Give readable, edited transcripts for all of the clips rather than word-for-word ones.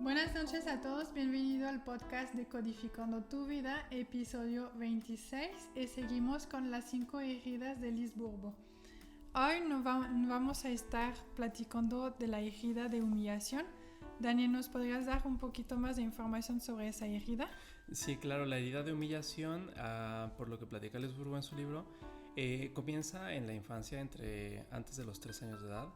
Buenas noches a todos, bienvenido al podcast de Codificando tu Vida, episodio 26, y seguimos con las 5 heridas de Liz Bourbeau. Hoy nos vamos a estar platicando de la herida de humillación. Daniel, ¿nos podrías dar un poquito más de información sobre esa herida? Sí, claro, la herida de humillación, por lo que platica Liz Bourbeau en su libro, comienza en la infancia antes de los 3 años de edad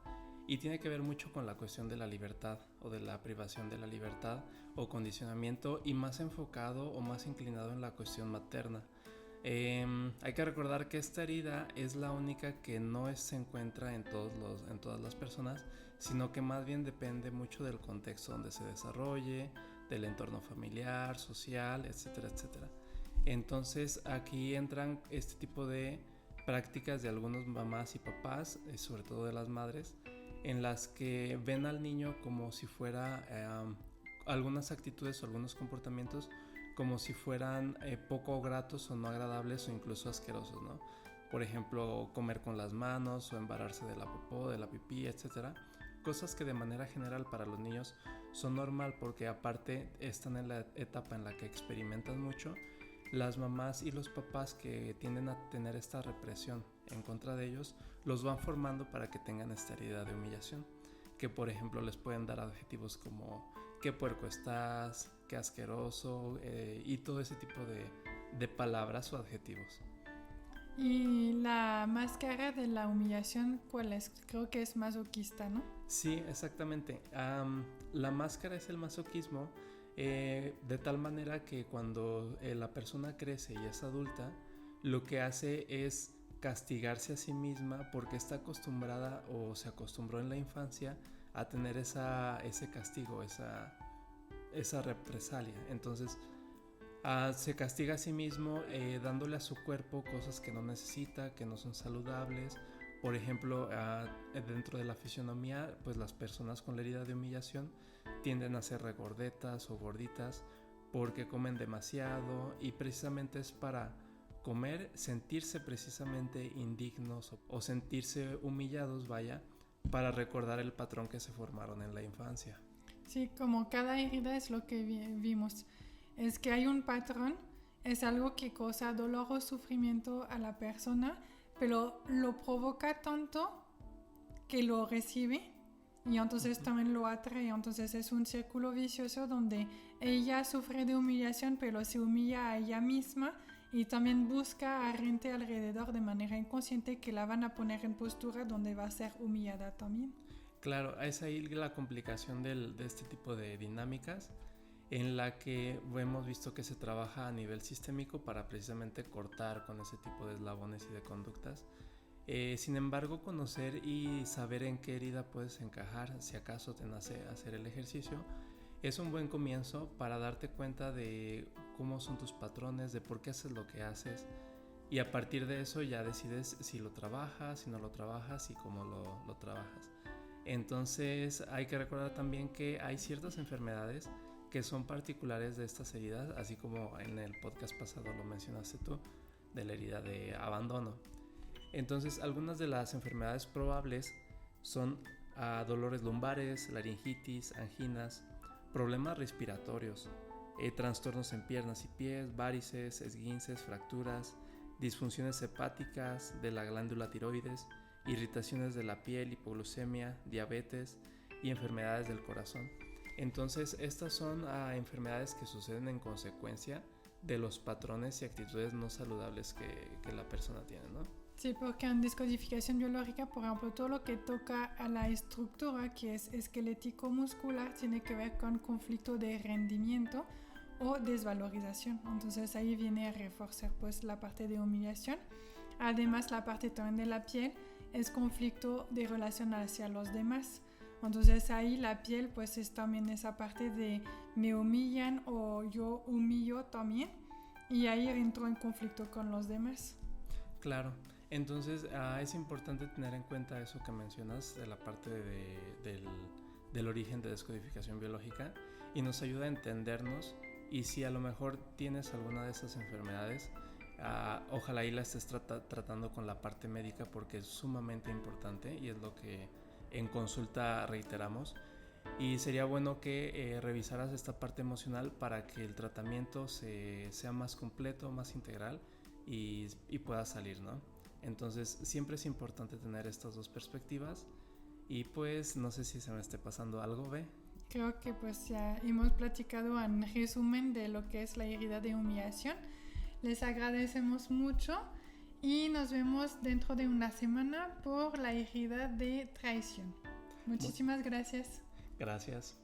y tiene que ver mucho con la cuestión de la libertad o de la privación de la libertad o condicionamiento, y más enfocado o más inclinado en la cuestión materna. Hay que recordar que esta herida es la única que no se encuentra en todas las personas, sino que más bien depende mucho del contexto donde se desarrolle, del entorno familiar, social, etcétera, etcétera. Entonces aquí entran este tipo de prácticas de algunos mamás y papás, sobre todo de las madres, en las que ven al niño como si fuera algunas actitudes o algunos comportamientos como si fueran poco gratos o no agradables o incluso asquerosos, ¿no? Por ejemplo, comer con las manos o embarrarse de la popó, de la pipí, etcétera. Cosas que de manera general para los niños son normal porque aparte están en la etapa en la que experimentan mucho. Las mamás y los papás que tienden a tener esta represión en contra de ellos los van formando para que tengan esta herida de humillación, que por ejemplo les pueden dar adjetivos como qué puerco estás, qué asqueroso, y todo ese tipo de palabras o adjetivos. Y la máscara de la humillación, ¿cuál es? Creo que es masoquista, ¿no? Sí, exactamente. La máscara es el masoquismo, de tal manera que cuando la persona crece y es adulta, lo que hace es castigarse a sí misma porque está acostumbrada o se acostumbró en la infancia a tener ese castigo, esa represalia. Entonces se castiga a sí mismo dándole a su cuerpo cosas que no necesita, que no son saludables. Por ejemplo, dentro de la fisionomía, pues las personas con la herida de humillación tienden a ser regordetas o gorditas porque comen demasiado, y precisamente es para comer, sentirse precisamente indignos o sentirse humillados, vaya, para recordar el patrón que se formaron en la infancia. Sí, como cada herida es lo que vimos. Es que hay un patrón, es algo que causa dolor o sufrimiento a la persona, pero lo provoca tanto que lo recibe y entonces también lo atrae. Entonces es un círculo vicioso donde ella sufre de humillación, pero se humilla a ella misma y también busca a gente alrededor de manera inconsciente que la van a poner en postura donde va a ser humillada también. Claro, es ahí la complicación de este tipo de dinámicas, en la que hemos visto que se trabaja a nivel sistémico para precisamente cortar con ese tipo de eslabones y de conductas. Sin embargo, conocer y saber en qué herida puedes encajar, si acaso te nace hacer el ejercicio, es un buen comienzo para darte cuenta de cómo son tus patrones, de por qué haces lo que haces, y a partir de eso ya decides si lo trabajas, si no lo trabajas y cómo lo trabajas. Entonces hay que recordar también que hay ciertas enfermedades que son particulares de estas heridas, así como en el podcast pasado lo mencionaste tú, de la herida de abandono. Entonces algunas de las enfermedades probables son dolores lumbares, laringitis, anginas, problemas respiratorios, trastornos en piernas y pies, varices, esguinces, fracturas, disfunciones hepáticas de la glándula tiroides, irritaciones de la piel, hipoglucemia, diabetes y enfermedades del corazón. Entonces estas son enfermedades que suceden en consecuencia de los patrones y actitudes no saludables que la persona tiene, ¿no? Sí, porque en descodificación biológica, por ejemplo, todo lo que toca a la estructura, que es esquelético-muscular, tiene que ver con conflicto de rendimiento o desvalorización. Entonces ahí viene a reforzar pues la parte de humillación. Además, la parte también de la piel es conflicto de relación hacia los demás. Entonces ahí la piel pues es también esa parte de me humillan o yo humillo también, y ahí entro en conflicto con los demás. Claro, entonces es importante tener en cuenta eso que mencionas de la parte del origen de descodificación biológica, y nos ayuda a entendernos, y si a lo mejor tienes alguna de esas enfermedades, ojalá ahí la estés tratando con la parte médica porque es sumamente importante y es lo que en consulta reiteramos. Y sería bueno que revisaras esta parte emocional para que el tratamiento sea más completo, más integral y pueda salir, ¿no? Entonces siempre es importante tener estas dos perspectivas y pues no sé si se me esté pasando algo, ¿ve? Creo que pues ya hemos platicado en resumen de lo que es la herida de humillación. Les agradecemos mucho y nos vemos dentro de una semana por la herida de traición. Muchísimas gracias. Gracias.